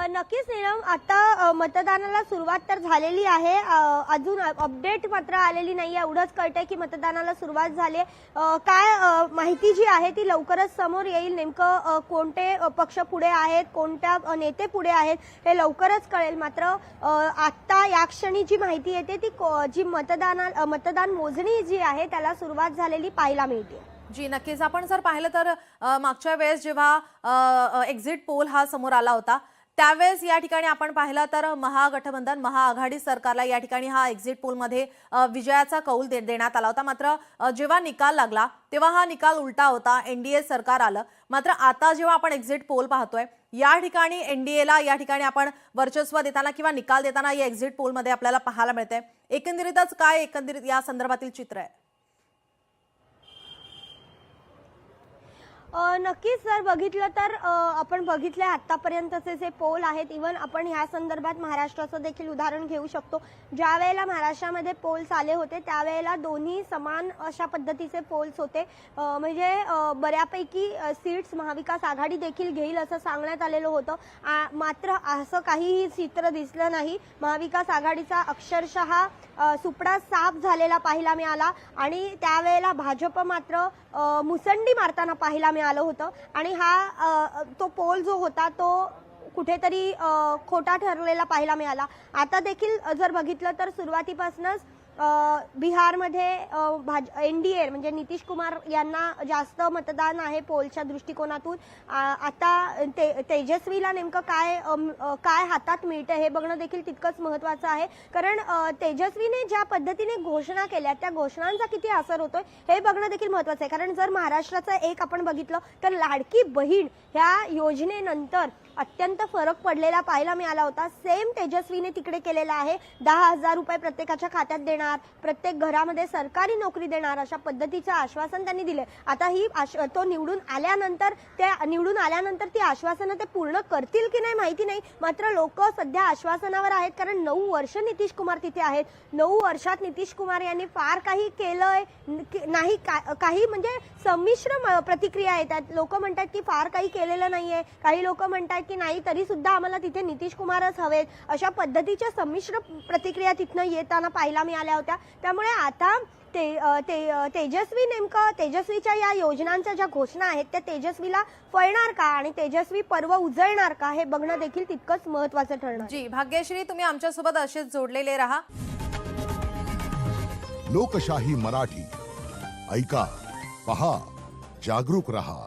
नक्कीच नीलम, आता मतदानाला सुरुवात तर झालेली आहे. अजून अपडेट मात्र आलेली नाही. एवढंच कळतंय की मतदानाला सुरुवात झाली आहे. काय माहिती जी आहे ती लवकरच समोर येईल. नेमकं कोणते पक्ष पुढे आहेत, कोणत्या नेते पुढे आहेत हे लवकरच कळेल. मात्र आता या क्षणी जी माहिती येते ती जी मतदान मोजणी जी आहे त्याला सुरुवात झालेली पाहायला मिळते. जी नक्कीच. आपण जर पाहिलं तर मागच्या वेळेस जेव्हा एक्झिट पोल हा समोर आला होता त्यावेळेस या ठिकाणी आपण पाहिलं तर महागठबंधन महाआघाडी सरकारला या ठिकाणी हा एक्झिट पोलमध्ये विजयाचा कौल देण्यात आला होता. मात्र जेव्हा निकाल लागला तेव्हा हा निकाल उलटा होता, एनडीए सरकार आलं. मात्र आता जेव्हा आपण एक्झिट पोल पाहतोय या ठिकाणी एनडीएला या ठिकाणी आपण वर्चस्व देताना किंवा निकाल देताना या एक्झिट पोलमध्ये आपल्याला पाहायला मिळतंय. एकंदरीतच काय एकंदरीत या संदर्भातील चित्र आहे? नक्कीच जर बघितलं तर आपण बघितले आतापर्यंतचे जे पोल आहेत, इव्हन आपण ह्या संदर्भात महाराष्ट्राचं देखील उदाहरण घेऊ शकतो. ज्या वेळेला महाराष्ट्रामध्ये पोल्स आले होते त्यावेळेला दोन्ही समान अशा पद्धतीचे पोल्स होते. म्हणजे बऱ्यापैकी सीट्स महाविकास आघाडी देखील घेईल असं सांगण्यात आलेलं होतं. मात्र असं काहीही चित्र दिसलं नाही. महाविकास आघाडीचा अक्षरशः सुपडा साफ झालेला पाहायला मिळाला आणि त्यावेळेला भाजप मात्र मुसंडी मारताना पाहायला मिळालं होतं. आणि हा तो पोल जो होता तो कुठेतरी खोटा ठरलेला पाहायला मिळाला. आता देखील जर बघितलं तर सुरुवातीपासूनच बिहारमध्ये एनडीए म्हणजे नितीश कुमार यांना जास्त मतदान आहे पोलच्या दृष्टिकोनातून. आता तेजस्वीला नेमकं काय हातात मिळतं हे बघणं देखील तितकंच महत्त्वाचं आहे. कारण तेजस्वीने ज्या पद्धतीने घोषणा केल्या त्या घोषणांचा किती असर होतोय हे बघणं देखील महत्त्वाचं आहे. कारण जर महाराष्ट्राचं एक आपण बघितलं तर लाडकी बहीण ह्या योजनेनंतर अत्यंत फरक पडलेला पाहायला मिळाला होता. सेम तेजस्वीने तिकडे केलेला आहे. 10,000 रुपये प्रत्येकाच्या खात्यात देणार, प्रत्येक घरामध्ये सरकारी नोकरी देणार अशा पद्धतीचं आश्वासन त्यांनी दिले. आता तो निवडून आल्यानंतर ती आश्वासनं ते पूर्ण करतील की नाही माहिती नाही. मात्र लोक सध्या आश्वासनावर आहेत. कारण 9 वर्ष नितीश कुमार तिथे आहेत. 9 वर्षात नितीश कुमार यांनी फार काही केलंय नाही. काही म्हणजे संमिश्र प्रतिक्रिया येतात. लोक म्हणतात की फार काही केलेलं नाहीये, काही लोक म्हणतात की नाही तरी सुद्धा आम्हाला तिथे नितीश कुमारच हवेत. अशा पद्धतीच्या संमिश्र प्रतिक्रिया तिथनं येताना पाहायला मिळाल्या होत्या. त्यामुळे आता तेजस्वीच्या या योजनांच्या ज्या घोषणा आहेत त्या तेजस्वीला फळणार का आणि तेजस्वी पर्व उजळणार का हे बघणं देखील तितकंच महत्त्वाचं ठरणार. जी भाग्यश्री, तुम्ही आमच्यासोबत असेच जोडलेले राहा. लोकशाही मराठी ऐका, पहा, जागरूक रहा.